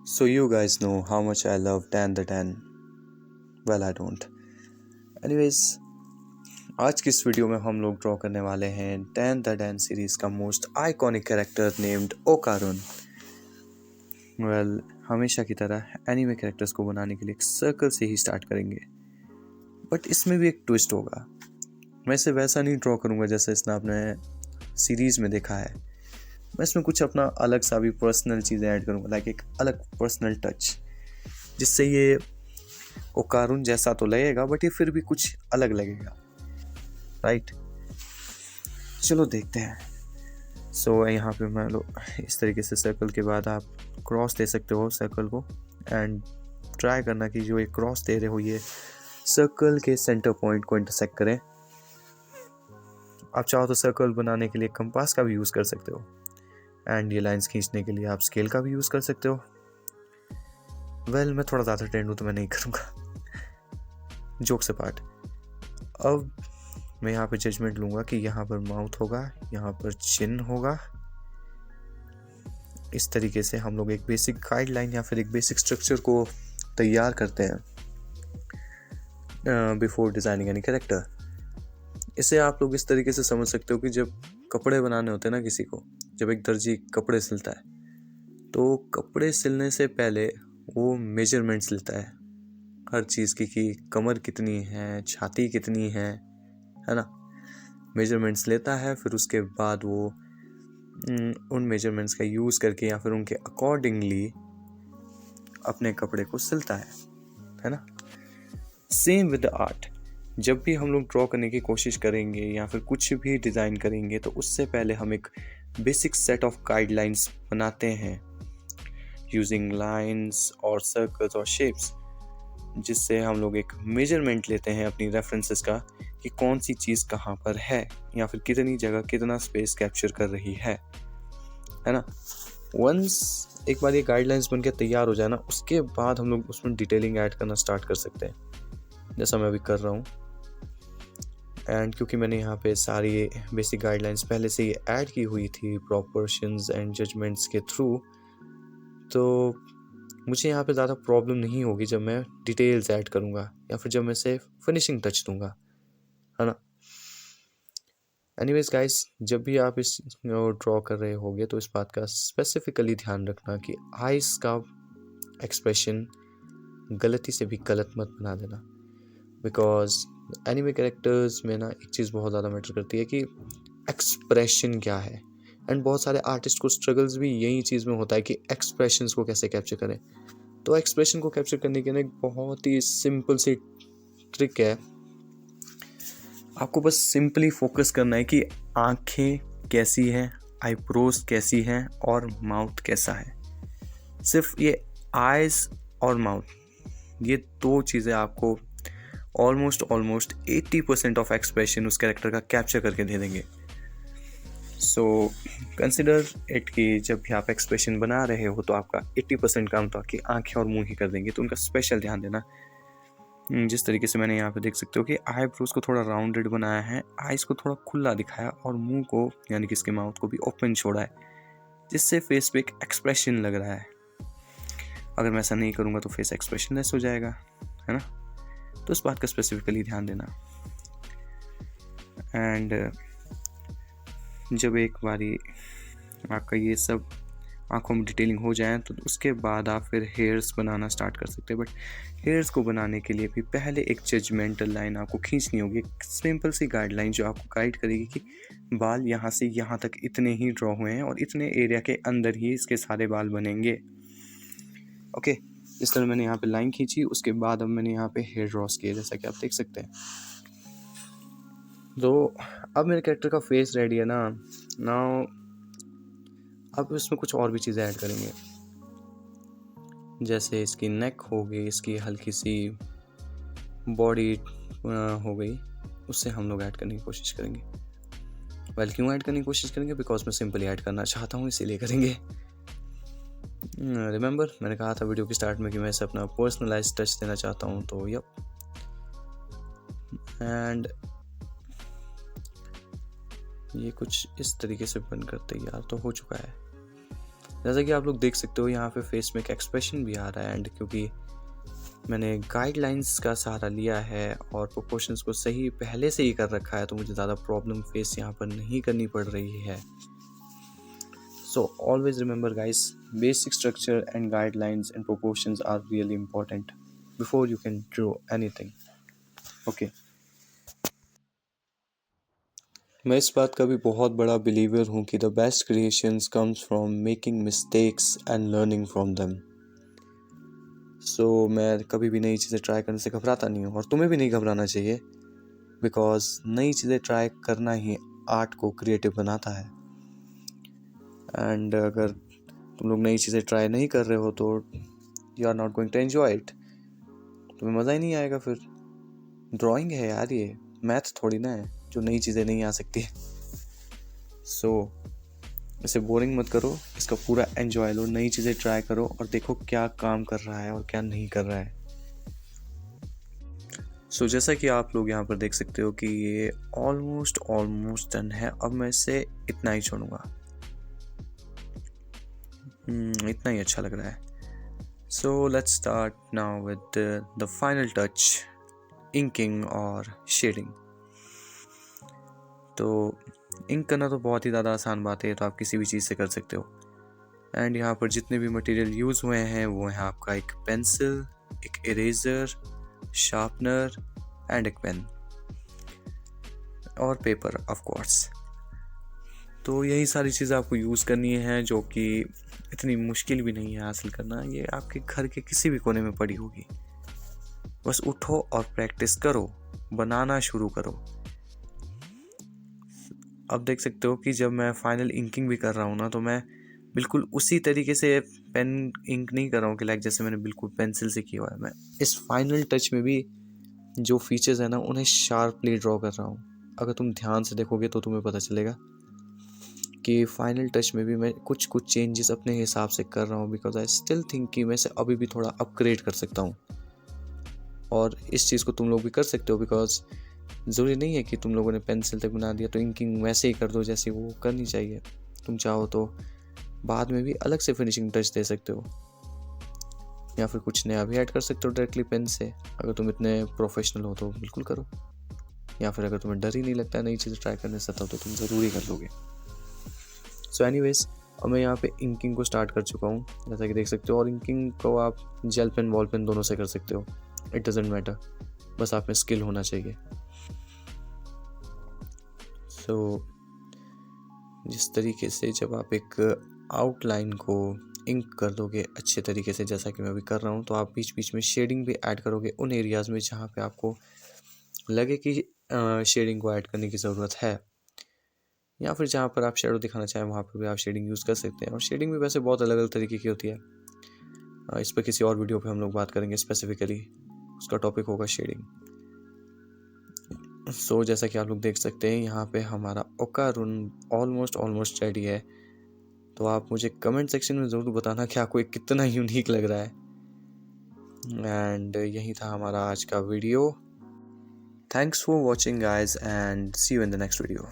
So you guys know how much I love Dan the Dan. Well, I don't. Anyways, आज की इस video में हम लोग ड्रॉ करने वाले हैं डैन द डैन सीरीज का मोस्ट आइकॉनिक कैरेक्टर नेम्ड ओकारुन। हमेशा की तरह एनीमे कैरेक्टर्स को बनाने के लिए एक सर्कल से ही स्टार्ट करेंगे, बट इसमें भी एक ट्विस्ट होगा। मैं इसे वैसा नहीं ड्रॉ करूँगा जैसे इसने आपने सीरीज में देखा है। मैं इसमें कुछ अपना अलग सा भी पर्सनल चीज़ें ऐड करूँगा, लाइक एक अलग पर्सनल टच, जिससे ये ओकारुन जैसा तो लगेगा बट ये फिर भी कुछ अलग लगेगा, राइट। चलो देखते हैं। सो यहाँ पे मान लो इस तरीके से सर्कल के बाद आप क्रॉस दे सकते हो सर्कल को, एंड ट्राई करना कि जो ये क्रॉस दे रहे हो ये सर्कल के सेंटर पॉइंट को इंटरसेक्ट करें। आप चाहो तो सर्कल बनाने के लिए कंपास का भी यूज़ कर सकते हो, एंड ये लाइंस खींचने के लिए आप स्केल का भी यूज़ कर सकते हो। मैं थोड़ा ज़्यादा ट्रेंड हूँ तो मैं नहीं करूँगा, जोक से पार्ट। अब मैं यहाँ पे जजमेंट लूँगा कि यहाँ पर माउथ होगा, यहाँ पर चिन होगा। इस तरीके से हम लोग एक बेसिक गाइडलाइन या फिर एक बेसिक स्ट्रक्चर को तैयार करते हैं बिफोर डिज़ाइनिंग एनी कैरेक्टर। इसे आप लोग इस तरीके से समझ सकते हो कि जब कपड़े बनाने होते हैं ना किसी को, जब एक दर्जी कपड़े सिलता है तो कपड़े सिलने से पहले वो मेजरमेंट्स लेता है हर चीज़ की, कि कमर कितनी है, छाती कितनी है ना। मेजरमेंट्स लेता है, फिर उसके बाद वो उन मेजरमेंट्स का यूज़ करके या फिर उनके अकॉर्डिंगली अपने कपड़े को सिलता है ना। Same with the art. जब भी हम लोग ड्रॉ करने की कोशिश करेंगे या फिर कुछ भी डिज़ाइन करेंगे तो उससे पहले हम एक बेसिक सेट ऑफ गाइडलाइंस बनाते हैं यूजिंग लाइंस और सर्कल्स और शेप्स, जिससे हम लोग एक मेजरमेंट लेते हैं अपनी रेफरेंसेस का कि कौन सी चीज़ कहाँ पर है या फिर कितनी जगह कितना स्पेस कैप्चर कर रही है ना। वंस एक बार ये गाइडलाइंस बन के तैयार हो जाए ना, उसके बाद हम लोग उसमें डिटेलिंग ऐड करना स्टार्ट कर सकते हैं, जैसा मैं अभी कर रहा हूँ। एंड क्योंकि मैंने यहाँ पे सारी बेसिक गाइडलाइंस पहले से ही ऐड की हुई थी प्रॉपोर्शंस एंड जजमेंट्स के थ्रू, तो मुझे यहाँ पे ज़्यादा प्रॉब्लम नहीं होगी जब मैं डिटेल्स ऐड करूँगा या फिर जब मैं इसे फिनिशिंग टच दूँगा, है ना। एनीवेज गाइस, जब भी आप इस ड्रॉ कर रहे होगे तो इस बात का स्पेसिफिकली ध्यान रखना कि आइज़ का एक्सप्रेशन गलती से भी गलत मत बना देना, बिकॉज एनीमे कैरेक्टर्स में ना एक चीज़ बहुत ज़्यादा मैटर करती है कि एक्सप्रेशन क्या है। एंड बहुत सारे आर्टिस्ट को स्ट्रगल्स भी यही चीज़ में होता है कि एक्सप्रेशंस को कैसे कैप्चर करें। तो एक्सप्रेशन को कैप्चर करने के लिए एक बहुत ही सिंपल सी ट्रिक है। आपको बस सिंपली फोकस करना है कि आंखें कैसी हैं, आईब्रोज कैसी हैं और माउथ कैसा है। सिर्फ ये आइज़ और माउथ, ये दो चीज़ें आपको ऑलमोस्ट 80% ऑफ एक्सप्रेशन उस कैरेक्टर का कैप्चर करके दे देंगे। सो कंसिडर इट कि जब भी आप एक्सप्रेशन बना रहे हो तो आपका 80% काम तो आपकी आंखें और मुंह ही कर देंगे, तो उनका स्पेशल ध्यान देना। जिस तरीके से मैंने यहाँ पे देख सकते हो कि आईब्रोज को थोड़ा राउंडेड बनाया है, आइज़ को थोड़ा खुला दिखाया और मुंह को यानी कि इसके माउथ को भी ओपन छोड़ा है, जिससे फेस पे एक एक्सप्रेशन लग रहा है। अगर मैं ऐसा नहीं करूँगा तो फेस एक्सप्रेशनलेस हो जाएगा, है ना। तो इस बात का स्पेसिफिकली ध्यान देना। एंड जब एक बारी आपका ये सब आँखों में डिटेलिंग हो जाए तो उसके बाद आप फिर हेयर्स बनाना स्टार्ट कर सकते हैं। बट हेयर्स को बनाने के लिए भी पहले एक जजमेंटल लाइन आपको खींचनी होगी, एक सिंपल सी गाइडलाइन जो आपको गाइड करेगी कि बाल यहाँ से यहाँ तक इतने ही ड्रॉ हुए हैं और इतने एरिया के अंदर ही इसके सारे बाल बनेंगे। ओके, इस तरह मैंने यहाँ पे लाइन खींची, उसके बाद अब मैंने यहाँ पे हेयर ड्रॉस किए, जैसा कि आप देख सकते हैं। तो अब मेरे कैरेक्टर का फेस रेडी है ना। नाउ अब इसमें कुछ और भी चीज़ें ऐड करेंगे, जैसे इसकी नेक हो गई, इसकी हल्की सी बॉडी हो गई, उससे हम लोग ऐड करने की कोशिश करेंगे। क्यों ऐड करने की कोशिश करेंगे? बिकॉज मैं सिंपली ऐड करना चाहता हूँ, इसीलिए करेंगे। रिमेंबर मैंने कहा था वीडियो के स्टार्ट में कि मैं इसे अपना पर्सनलाइज टच देना चाहता हूँ, तो यप। एंड ये कुछ इस तरीके से बनकर तैयार तो हो चुका है। जैसा कि आप लोग देख सकते हो यहाँ पे फेस में एक एक्सप्रेशन भी आ रहा है, एंड क्योंकि मैंने गाइडलाइंस का सहारा लिया है और प्रोपोर्शंस को सही पहले से ही कर रखा है, तो मुझे ज़्यादा प्रॉब्लम फेस यहाँ पर नहीं करनी पड़ रही है। So always remember guys, basic structure and guidelines and proportions are really important before you can draw anything. Okay, मैं इस बात का भी बहुत बड़ा बिलीवर हूँ कि the best creations comes from making mistakes and learning from them. So मैं कभी भी नई चीज़ें ट्राई करने से घबराता नहीं हूँ, और तुम्हें भी नहीं घबराना चाहिए, बिकॉज नई चीज़ें ट्राई करना ही आर्ट को क्रिएटिव बनाता है। एंड अगर तुम लोग नई चीज़ें ट्राई नहीं कर रहे हो तो you are not going to enjoy it, तुम्हें मज़ा ही नहीं आएगा। फिर ड्राइंग है यार, ये मैथ थोड़ी ना है जो नई चीज़ें नहीं आ सकती। सो इसे बोरिंग मत करो, इसका पूरा एंजॉय लो, नई चीज़ें ट्राई करो और देखो क्या काम कर रहा है और क्या नहीं कर रहा है। सो जैसा कि आप लोग यहाँ पर देख सकते हो कि ये ऑलमोस्ट डन है। अब मैं इसे इतना ही छोड़ूंगा, इतना ही अच्छा लग रहा है। So let's start now with the final touch, inking और शेडिंग। तो इंक करना तो बहुत ही ज़्यादा आसान बात है, तो आप किसी भी चीज़ से कर सकते हो। एंड यहाँ पर जितने भी मटेरियल यूज़ हुए हैं वो है आपका एक पेंसिल, एक इरेज़र, शार्पनर एंड एक पेन और पेपर ऑफ कोर्स। तो यही सारी चीज़ें आपको यूज़ करनी है, जो कि इतनी मुश्किल भी नहीं है हासिल करना। ये आपके घर के किसी भी कोने में पड़ी होगी, बस उठो और प्रैक्टिस करो, बनाना शुरू करो। अब देख सकते हो कि जब मैं फाइनल इंकिंग भी कर रहा हूँ ना, तो मैं बिल्कुल उसी तरीके से पेन इंक नहीं कर रहा हूँ कि लाइक जैसे मैंने बिल्कुल पेंसिल से किया हुआ है। मैं इस फाइनल टच में भी जो फीचर्स है ना, उन्हें शार्पली ड्रॉ कर रहा हूँ। अगर तुम ध्यान से देखोगे तो तुम्हें पता चलेगा कि फाइनल टच में भी मैं कुछ चेंजेस अपने हिसाब से कर रहा हूँ, बिकॉज आई स्टिल थिंक कि मैं इसे अभी भी थोड़ा अपग्रेड कर सकता हूँ। और इस चीज़ को तुम लोग भी कर सकते हो, बिकॉज ज़रूरी नहीं है कि तुम लोगों ने पेंसिल तक बना दिया तो इंकिंग वैसे ही कर दो जैसे वो करनी चाहिए। तुम चाहो तो बाद में भी अलग से फिनिशिंग टच दे सकते हो, या फिर कुछ नया भी ऐड कर सकते हो डायरेक्टली पेन से। अगर तुम इतने प्रोफेशनल हो तो बिल्कुल करो, या फिर अगर तुम्हें डर ही नहीं लगता है नई चीज़ें ट्राई करने से, तब तो तुम ज़रूरी कर लोगे। सो एनीवेज, अब मैं यहाँ पे इंकिंग को स्टार्ट कर चुका हूँ, जैसा कि देख सकते हो। और इंकिंग को आप जेल पेन, बॉल पेन दोनों से कर सकते हो, इट डजेंट मैटर, बस आप में स्किल होना चाहिए। सो जिस तरीके से जब आप एक आउटलाइन को इंक कर दोगे अच्छे तरीके से, जैसा कि मैं अभी कर रहा हूँ, तो आप बीच बीच में शेडिंग भी ऐड करोगे उन एरियाज़ में जहाँ पे आपको लगे कि शेडिंग को ऐड करने की ज़रूरत है, या फिर जहाँ पर आप शेडो दिखाना चाहें वहाँ पर भी आप शेडिंग यूज़ कर सकते हैं। और शेडिंग भी वैसे बहुत अलग अलग तरीके की होती है, इस पर किसी और वीडियो पे हम लोग बात करेंगे स्पेसिफिकली, उसका टॉपिक होगा शेडिंग। सो जैसा कि आप लोग देख सकते हैं यहाँ पे हमारा ओकारुन ऑलमोस्ट रेडी है। तो आप मुझे कमेंट सेक्शन में ज़रूर बताना कि आपको कितना यूनिक लग रहा है। एंड यही था हमारा आज का video. Thanks for watching guys, and see you in the next video.